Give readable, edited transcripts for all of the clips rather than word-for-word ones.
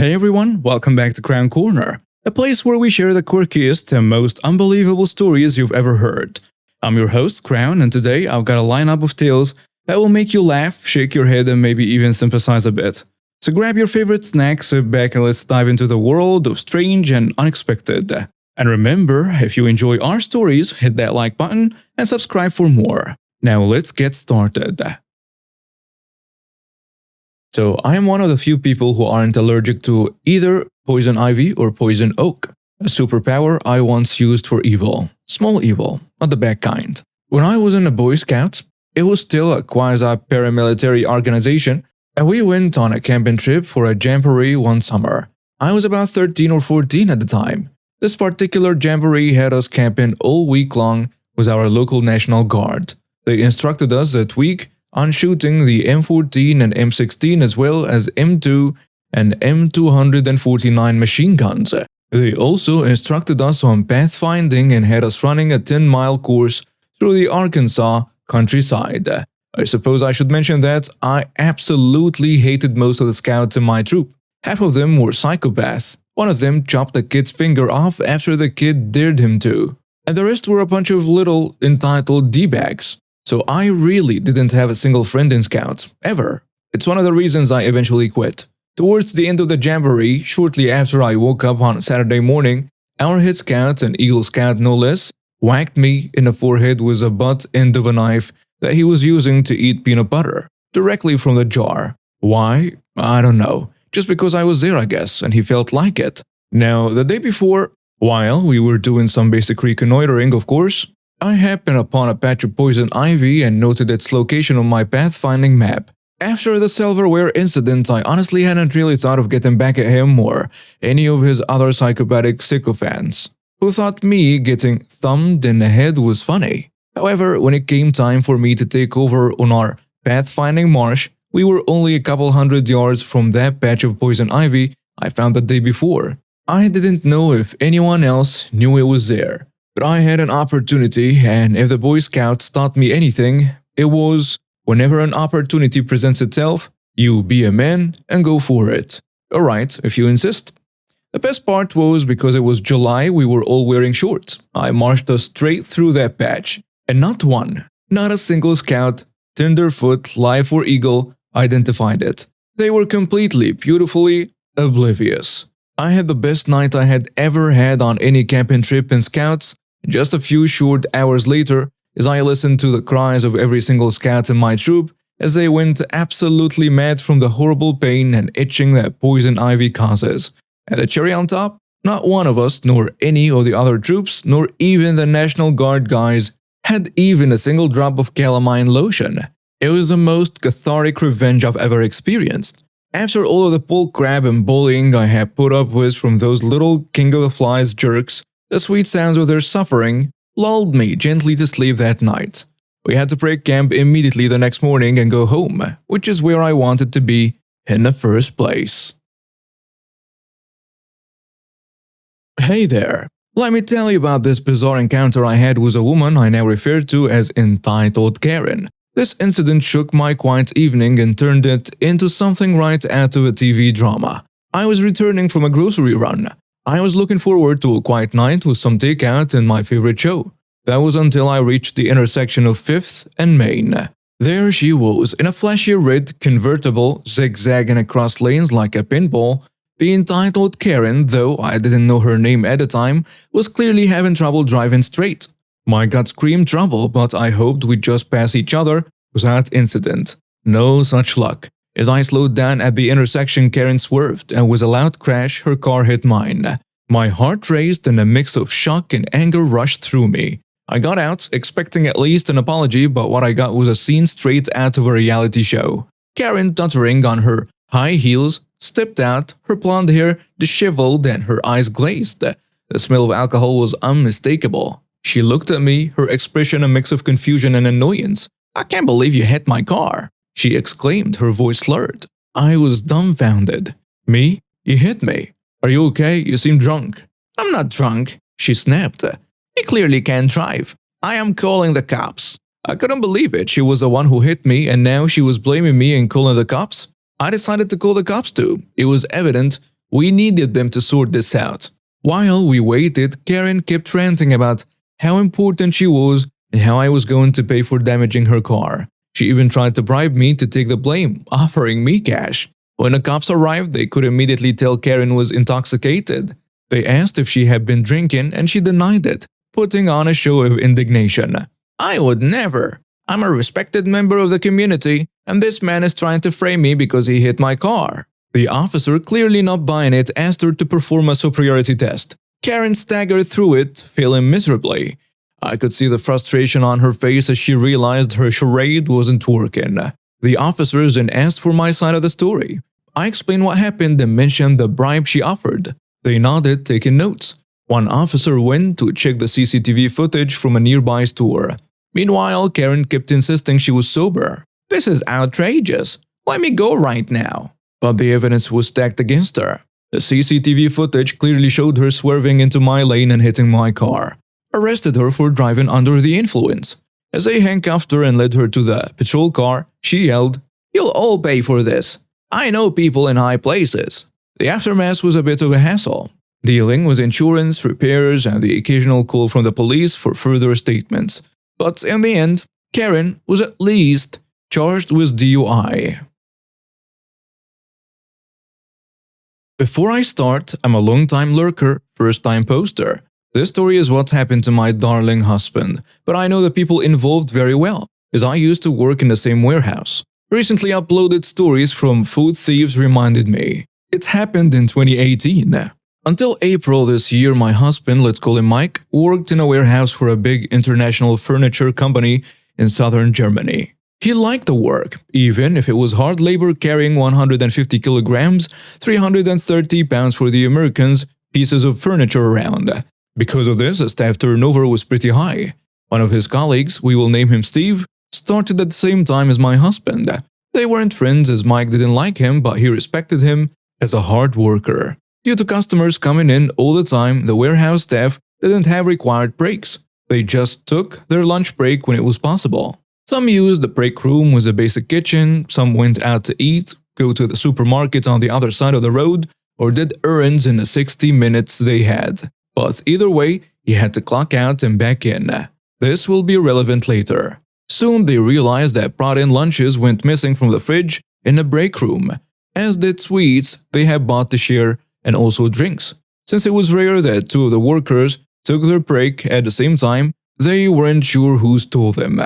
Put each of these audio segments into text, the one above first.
Hey everyone, welcome back to K-Korner, a place where we share the quirkiest and most unbelievable stories you've ever heard. I'm your host, Crown, and today I've got a lineup of tales that will make you laugh, shake your head, and maybe even sympathize a bit. So grab your favorite snack, sit back, and let's dive into the world of strange and unexpected. And remember, if you enjoy our stories, hit that like button and subscribe for more. Now let's get started. So I am one of the few people who aren't allergic to either poison ivy or poison oak, a superpower I once used for evil. Small evil, not the bad kind. When I was in the Boy Scouts, it was still a quasi-paramilitary organization, and we went on a camping trip for a jamboree one summer. I was about 13 or 14 at the time. This particular jamboree had us camping all week long with our local National Guard. They instructed us that week on shooting the M14 and M16 as well as M2 and M249 machine guns. They also instructed us on pathfinding and had us running a 10-mile course through the Arkansas countryside. I suppose I should mention that I absolutely hated most of the scouts in my troop. Half of them were psychopaths. One of them chopped a kid's finger off after the kid dared him to. And the rest were a bunch of little entitled D-bags. So I really didn't have a single friend in Scouts, ever. It's one of the reasons I eventually quit. Towards the end of the jamboree, shortly after I woke up on Saturday morning, our head scout, and Eagle Scout no less, whacked me in the forehead with the butt end of a knife that he was using to eat peanut butter, directly from the jar. Why? I don't know. Just because I was there, I guess, and he felt like it. Now, the day before, while we were doing some basic reconnoitering, of course, I happened upon a patch of poison ivy and noted its location on my pathfinding map. After the silverware incident, I honestly hadn't really thought of getting back at him or any of his other psychopathic sycophants, who thought me getting thumbed in the head was funny. However, when it came time for me to take over on our pathfinding march, we were only a couple hundred yards from that patch of poison ivy I found the day before. I didn't know if anyone else knew it was there. But I had an opportunity, and if the Boy Scouts taught me anything, it was, whenever an opportunity presents itself, you be a man and go for it. Alright, if you insist. The best part was because it was July, we were all wearing shorts. I marched us straight through that patch, and not one, not a single scout, tenderfoot, live or eagle, identified it. They were completely, beautifully oblivious. I had the best night I had ever had on any camping trip in Scouts. Just a few short hours later, as I listened to the cries of every single scout in my troop as they went absolutely mad from the horrible pain and itching that poison ivy causes. And the cherry on top, not one of us, nor any of the other troops, nor even the National Guard guys, had even a single drop of calamine lotion. It was the most cathartic revenge I've ever experienced. After all of the bull crap and bullying I had put up with from those little king of the flies jerks, the sweet sounds of their suffering lulled me gently to sleep that night. We had to break camp immediately the next morning and go home, which is where I wanted to be in the first place. Hey there, let me tell you about this bizarre encounter I had with a woman I now refer to as entitled Karen. This incident shook my quiet evening and turned it into something right out of a TV drama. I was returning from a grocery run. I was looking forward to a quiet night with some takeout and my favorite show. That was until I reached the intersection of 5th and Main. There she was, in a flashy red convertible, zigzagging across lanes like a pinball. The entitled Karen, though I didn't know her name at the time, was clearly having trouble driving straight. My gut screamed trouble, but I hoped we'd just pass each other without incident. No such luck. As I slowed down at the intersection, Karen swerved, and with a loud crash, her car hit mine. My heart raced and a mix of shock and anger rushed through me. I got out, expecting at least an apology, but what I got was a scene straight out of a reality show. Karen, tottering on her high heels, stepped out, her blonde hair disheveled and her eyes glazed. The smell of alcohol was unmistakable. She looked at me, her expression a mix of confusion and annoyance. "I can't believe you hit my car," she exclaimed, her voice slurred. I was dumbfounded. "Me? You hit me? Are you okay? You seem drunk." "I'm not drunk," she snapped. "You clearly can't drive. I am calling the cops." I couldn't believe it. She was the one who hit me, and now she was blaming me and calling the cops. I decided to call the cops too. It was evident We needed them to sort this out. While we waited, Karen kept ranting about how important she was and how I was going to pay for damaging her car. She even tried to bribe me to take the blame, offering me cash. When the cops arrived, they could immediately tell Karen was intoxicated. They asked if she had been drinking and she denied it, putting on a show of indignation. I would never. I'm a respected member of the community, and this man is trying to frame me because he hit my car. The officer, clearly not buying it, asked her to perform a superiority test. Karen staggered through it, failing miserably. I could see the frustration on her face as she realized her charade wasn't working. The officers then asked for my side of the story. I explained what happened and mentioned the bribe she offered. They nodded, taking notes. One officer went to check the CCTV footage from a nearby store. Meanwhile, Karen kept insisting she was sober. This is outrageous. Let me go right now. But the evidence was stacked against her. The CCTV footage clearly showed her swerving into my lane and hitting my car. Arrested her for driving under the influence. As they handcuffed her and led her to the patrol car, she yelled, "You'll all pay for this. I know people in high places." The aftermath was a bit of a hassle, dealing with insurance, repairs, and the occasional call from the police for further statements. But in the end, Karen was at least charged with DUI. Before I start, I'm a long-time lurker, first-time poster. This story is what happened to my darling husband, but I know the people involved very well, as I used to work in the same warehouse. Recently uploaded stories from food thieves reminded me. It happened in 2018. Until April this year, my husband, let's call him Mike, worked in a warehouse for a big international furniture company in southern Germany. He liked the work, even if it was hard labor carrying 150 kilograms, 330 pounds for the Americans, pieces of furniture around. Because of this, the staff turnover was pretty high. One of his colleagues, we will name him Steve, started at the same time as my husband. They weren't friends as Mike didn't like him, but he respected him as a hard worker. Due to customers coming in all the time, the warehouse staff didn't have required breaks. They just took their lunch break when it was possible. Some used the break room with a basic kitchen, some went out to eat, go to the supermarket on the other side of the road, or did errands in the 60 minutes they had. But either way, he had to clock out and back in. This will be relevant later. Soon they realized that brought-in lunches went missing from the fridge in the break room, as did sweets they had bought to share and also drinks. Since it was rare that two of the workers took their break at the same time, they weren't sure who stole them.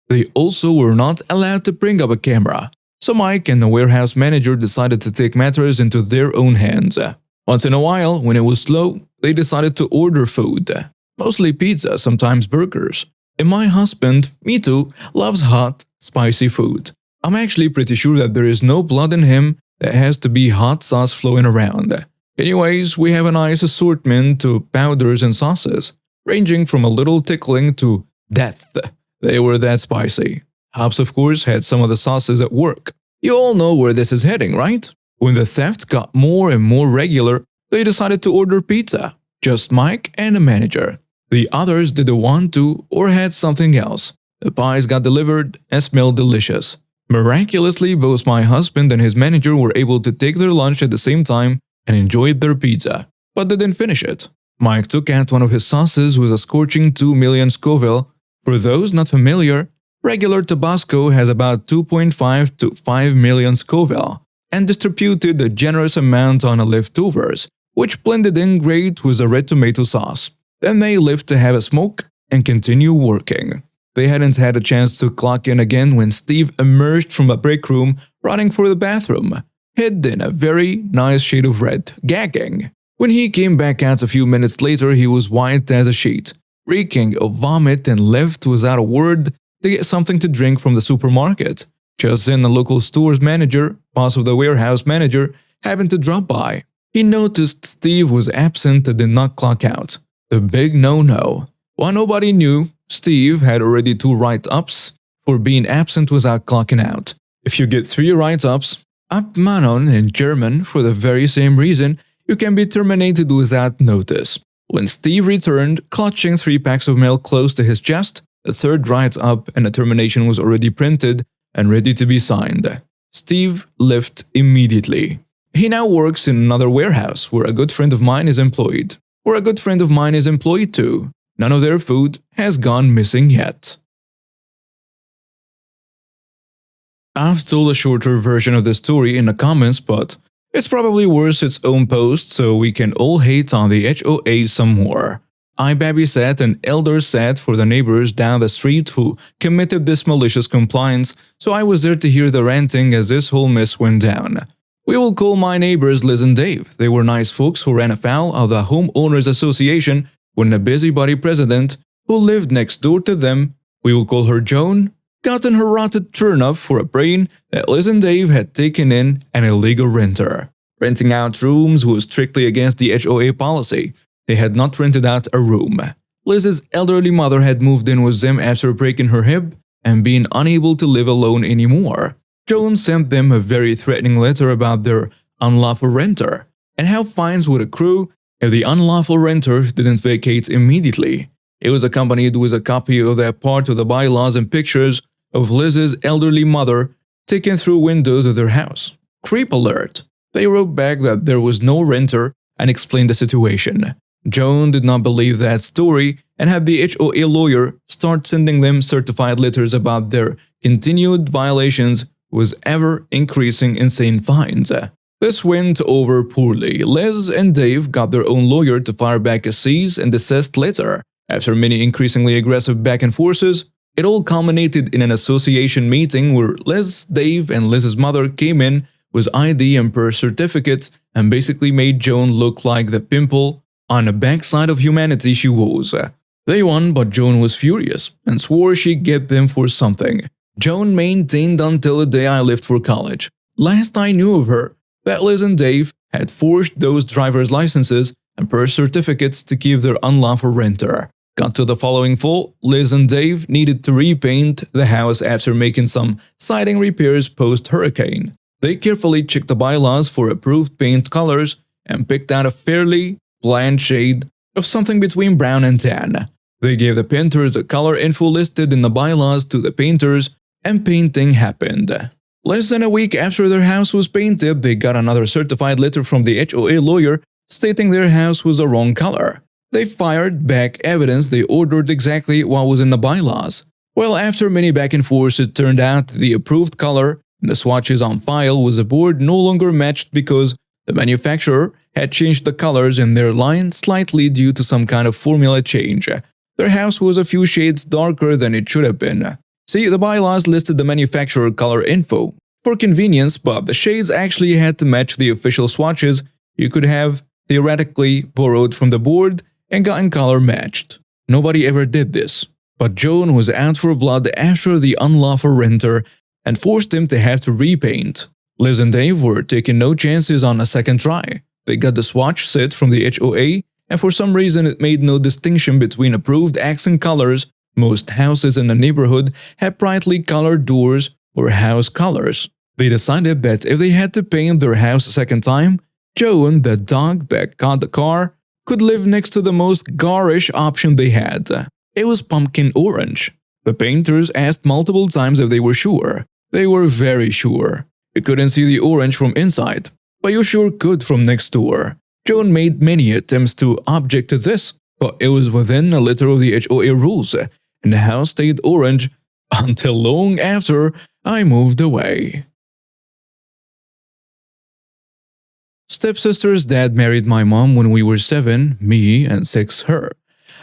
They also were not allowed to bring up a camera, so Mike and the warehouse manager decided to take matters into their own hands. Once in a while, when it was slow, they decided to order food. Mostly pizza, sometimes burgers. And my husband, me too, loves hot, spicy food. I'm actually pretty sure that there is no blood in him that has to be hot sauce flowing around. Anyways, we have a nice assortment to powders and sauces, ranging from a little tickling to death. They were that spicy. Hobbs, of course, had some of the sauces at work. You all know where this is heading, right? When the thefts got more and more regular, they decided to order pizza. Just Mike and the manager. The others didn't want to or had something else. The pies got delivered and smelled delicious. Miraculously, both my husband and his manager were able to take their lunch at the same time and enjoyed their pizza, but they didn't finish it. Mike took out one of his sauces with a scorching 2 million Scoville. For those not familiar, regular Tabasco has about 2.5 to 5 million Scoville, and distributed a generous amount on the leftovers, which blended in great with the red tomato sauce. Then they left to have a smoke and continue working. They hadn't had a chance to clock in again when Steve emerged from a break room running for the bathroom, hid in a very nice shade of red, gagging. When he came back out a few minutes later, he was white as a sheet, reeking of vomit, and left without a word to get something to drink from the supermarket. Just then, the local store's manager, boss of the warehouse manager, happened to drop by. He noticed Steve was absent and did not clock out. The big no-no. While nobody knew, Steve had already 2 write-ups for being absent without clocking out. If you get 3 write-ups, Abmahnung in German, for the very same reason, you can be terminated without notice. When Steve returned, clutching 3 packs of milk close to his chest, the 3rd write-up and the termination was already printed and ready to be signed. Steve left immediately. He now works in another warehouse where a good friend of mine is employed. Where a good friend of mine is employed too. None of their food has gone missing yet. I've told a shorter version of the story in the comments, but it's probably worth its own post, so we can all hate on the HOA some more. I babysat and elder sat for the neighbors down the street who committed this malicious compliance, so I was there to hear the ranting as this whole mess went down. We will call my neighbors Liz and Dave. They were nice folks who ran afoul of the Homeowners Association when the busybody president, who lived next door to them, we will call her Joan, got in her rotted turnip for a brain that Liz and Dave had taken in an illegal renter. Renting out rooms was strictly against the HOA policy. They had not rented out a room. Liz's elderly mother had moved in with them after breaking her hip and being unable to live alone anymore. Joan sent them a very threatening letter about their unlawful renter and how fines would accrue if the unlawful renter didn't vacate immediately. It was accompanied with a copy of that part of the bylaws and pictures of Liz's elderly mother taken through windows of their house. Creep alert! They wrote back that there was no renter and explained the situation. Joan did not believe that story and had the HOA lawyer start sending them certified letters about their continued violations with ever-increasing insane fines. This went over poorly. Liz and Dave got their own lawyer to fire back a cease and desist letter. After many increasingly aggressive back and forces, it all culminated in an association meeting where Liz, Dave, and Liz's mother came in with ID and birth certificates and basically made Joan look like the pimple on the backside of humanity she was. They won, but Joan was furious and swore she'd get them for something. Joan maintained until the day I left for college. Last I knew of her, that Liz and Dave had forged those driver's licenses and birth certificates to keep their unlawful renter. Got to the following fall, Liz and Dave needed to repaint the house after making some siding repairs post-hurricane. They carefully checked the bylaws for approved paint colors and picked out a fairly bland shade of something between brown and tan. They gave the painters the color info listed in the bylaws to the painters, and painting happened. Less than a week after their house was painted, they got another certified letter from the HOA lawyer stating their house was the wrong color. They fired back evidence they ordered exactly what was in the bylaws. Well, after many back and forth, it turned out the approved color and the swatches on file with the board no longer matched because the manufacturer had changed the colors in their line slightly due to some kind of formula change. Their house was a few shades darker than it should have been. See, the bylaws listed the manufacturer color info for convenience, but the shades actually had to match the official swatches you could have theoretically borrowed from the board and gotten color matched. Nobody ever did this, but Joan was out for blood after the unlawful renter and forced him to have to repaint. Liz and Dave were taking no chances on a second try. They got the swatch set from the HOA, and for some reason it made no distinction between approved accent colors. Most houses in the neighborhood had brightly colored doors or house colors. They decided that if they had to paint their house a second time, Joan, the dog that got the car, could live next to the most garish option they had. It was pumpkin orange. The painters asked multiple times if they were sure. They were very sure. You couldn't see the orange from inside, but you sure could from next door. Joan made many attempts to object to this, but it was within a letter of the HOA rules, and the house stayed orange until long after I moved away. Stepsister's dad married my mom when we were 7, me, and 6 her.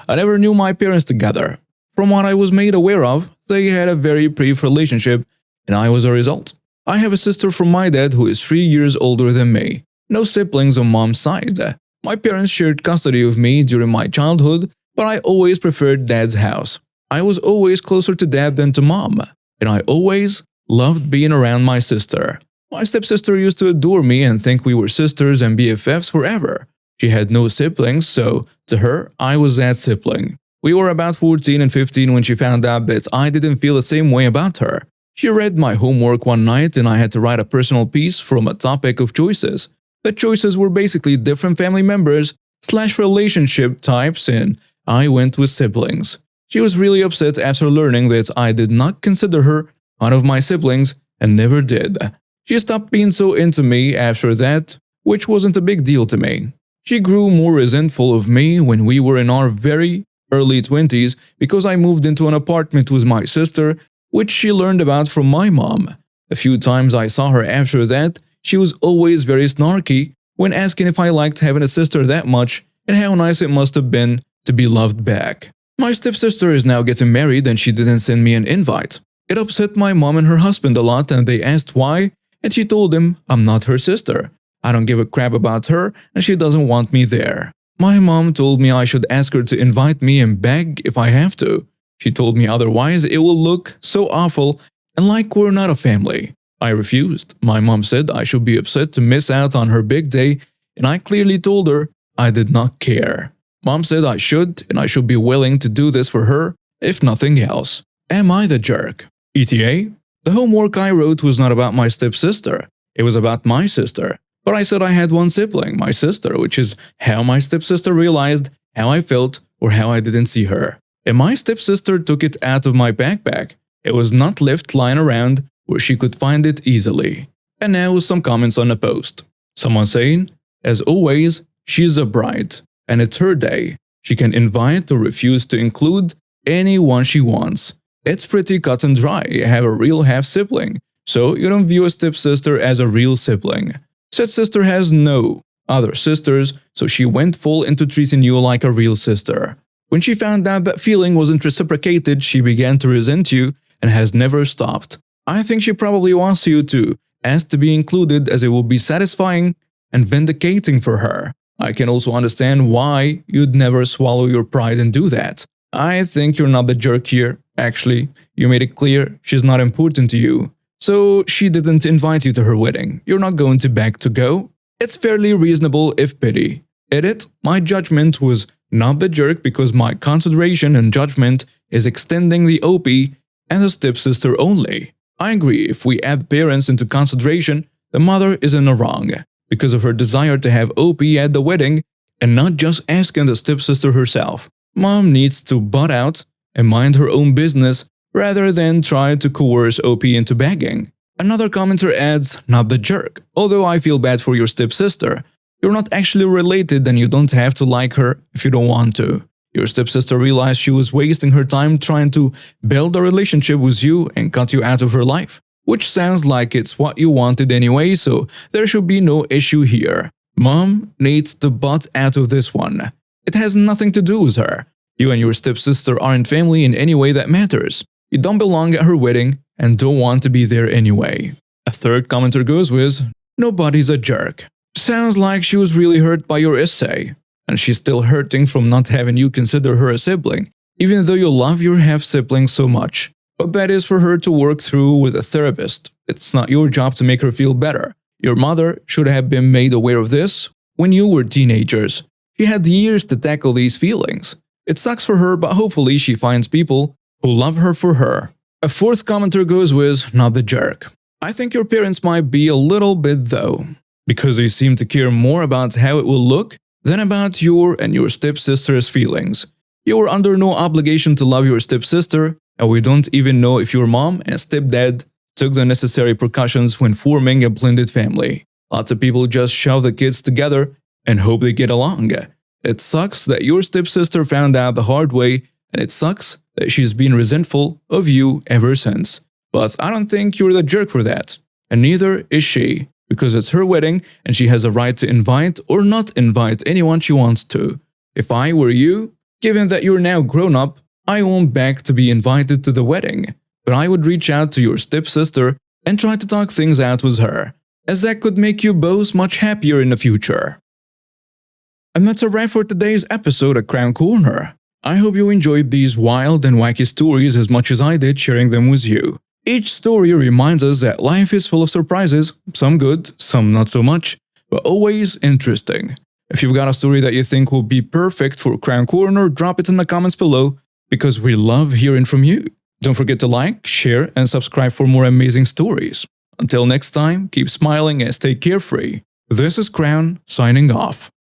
I never knew my parents together. From what I was made aware of, they had a very brief relationship, and I was a result. I have a sister from my dad who is 3 years older than me. No siblings on mom's side. My parents shared custody of me during my childhood, but I always preferred dad's house. I was always closer to dad than to mom, and I always loved being around my sister. My stepsister used to adore me and think we were sisters and BFFs forever. She had no siblings, so to her, I was that sibling. We were about 14 and 15 when she found out that I didn't feel the same way about her. She read my homework one night and I had to write a personal piece from a topic of choices. The choices were basically different family members / relationship types, and I went with siblings. She was really upset after learning that I did not consider her one of my siblings and never did. She stopped being so into me after that, which wasn't a big deal to me. She grew more resentful of me when we were in our very early 20s because I moved into an apartment with my sister, which she learned about from my mom. A few times I saw her after that, she was always very snarky when asking if I liked having a sister that much and how nice it must have been to be loved back. My stepsister is now getting married and she didn't send me an invite. It upset my mom and her husband a lot and they asked why, and she told them I'm not her sister. I don't give a crap about her and she doesn't want me there. My mom told me I should ask her to invite me and beg if I have to. She told me otherwise it will look so awful and like we're not a family. I refused. My mom said I should be upset to miss out on her big day and I clearly told her I did not care. Mom said I should and I should be willing to do this for her, if nothing else. Am I the jerk? ETA? The homework I wrote was not about my stepsister. It was about my sister. But I said I had one sibling, my sister, which is how my stepsister realized how I felt or how I didn't see her. And my stepsister took it out of my backpack. It was not left lying around where she could find it easily. And now some comments on the post. Someone saying, as always, she's a bride, and it's her day. She can invite or refuse to include anyone she wants. It's pretty cut and dry. You have a real half-sibling, so you don't view a stepsister as a real sibling. Said sister has no other sisters, so she went full into treating you like a real sister. When she found out that feeling wasn't reciprocated, she began to resent you and has never stopped. I think she probably wants you to ask to be included as it will be satisfying and vindicating for her. I can also understand why you'd never swallow your pride and do that. I think you're not the jerk here. Actually, you made it clear she's not important to you. So she didn't invite you to her wedding. You're not going to beg to go. It's fairly reasonable if pity. Edit, my judgment was not the jerk because my consideration and judgment is extending the OP and the stepsister only. I agree, if we add parents into consideration, the mother is in the wrong because of her desire to have OP at the wedding and not just asking the stepsister herself. Mom needs to butt out and mind her own business rather than try to coerce OP into begging. Another commenter adds, not the jerk. Although I feel bad for your stepsister. You're not actually related and you don't have to like her if you don't want to. Your stepsister realized she was wasting her time trying to build a relationship with you and cut you out of her life. Which sounds like it's what you wanted anyway, so there should be no issue here. Mom needs to butt out of this one. It has nothing to do with her. You and your stepsister aren't family in any way that matters. You don't belong at her wedding and don't want to be there anyway. A third commenter goes with, nobody's a jerk. Sounds like she was really hurt by your essay. And she's still hurting from not having you consider her a sibling, even though you love your half-siblings so much. But that is for her to work through with a therapist. It's not your job to make her feel better. Your mother should have been made aware of this when you were teenagers. She had years to tackle these feelings. It sucks for her, but hopefully she finds people who love her for her. A fourth commenter goes with, not the jerk. I think your parents might be a little bit though, because they seem to care more about how it will look than about your and your stepsister's feelings. You are under no obligation to love your stepsister, and we don't even know if your mom and stepdad took the necessary precautions when forming a blended family. Lots of people just shove the kids together and hope they get along. It sucks that your stepsister found out the hard way, and it sucks that she's been resentful of you ever since. But I don't think you're the jerk for that, and neither is she, because it's her wedding and she has a right to invite or not invite anyone she wants to. If I were you, given that you're now grown up, I won't beg to be invited to the wedding, but I would reach out to your stepsister and try to talk things out with her, as that could make you both much happier in the future. And that's a wrap for today's episode of K-Korner. I hope you enjoyed these wild and wacky stories as much as I did sharing them with you. Each story reminds us that life is full of surprises, some good, some not so much, but always interesting. If you've got a story that you think will be perfect for K-Korner, drop it in the comments below, because we love hearing from you. Don't forget to like, share, and subscribe for more amazing stories. Until next time, keep smiling and stay carefree. This is Crown, signing off.